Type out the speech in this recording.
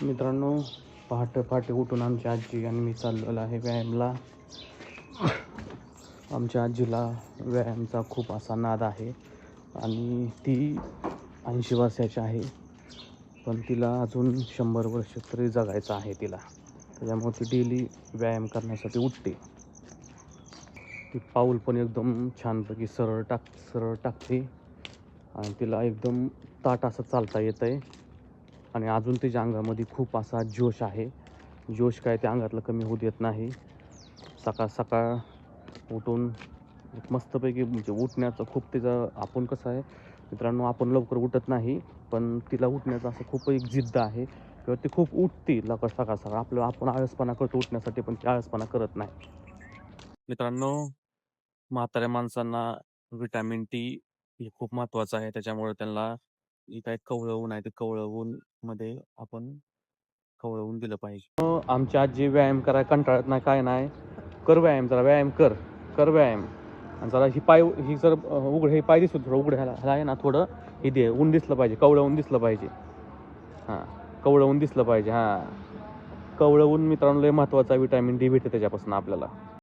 मित्रांनो, पहाटे पहाटे उठून आमची आजी आणि मी चाललेलो आहे व्यायामला. आमच्या आजीला व्यायामचा खूप असा नाद आहे आणि ती 80 वर्षाची आहे, पण तिला अजून 100 वर्ष तरी जगायचं आहे तिला. त्याच्यामुळे ती डेली व्यायाम करण्यासाठी उठते. ती पाऊल पण एकदम छानपैकी सरळ टाकते आणि तिला एकदम ताठ असं चालता येतं आहे. आणि अजून तिच्या अंगामध्ये खूप असा जोश आहे. जोश काय त्या अंगातलं कमी होऊ देत नाही. सकाळ सकाळ उठून मस्तपैकी म्हणजे उठण्याचं खूप तिचं, आपण कसं आहे मित्रांनो, आपण लवकर उठत नाही, पण तिला उठण्याचं असं खूप एक जिद्द आहे किंवा ती खूप उठते लवकर सकाळ सकाळ. आपण आळसपणा करतो उठण्यासाठी, पण ती आळसपणा करत नाही. मित्रांनो, म्हाताऱ्या माणसांना व्हिटॅमिन टी हे खूप महत्त्वाचं आहे. त्याच्यामुळे त्यांना काय कवळवून आहे ते कवळवूनमध्ये आपण कवळवून दिलं पाहिजे. आमची आजी व्यायाम करायला कंटाळत नाही, काय नाही. कर व्यायाम, जरा व्यायाम कर व्यायाम. आणि जरा ही जर हे पाय दिसतो थोडं उघडं, ह्याला आहे ना थोडं हे दे, ऊन दिसलं पाहिजे, कवळवून दिसलं पाहिजे. हां, कवळवून दिसलं पाहिजे. हां, कवळवून मित्रांनो लय महत्त्वाचा, विटॅमिन डी भेटते त्याच्यापासून आपल्याला.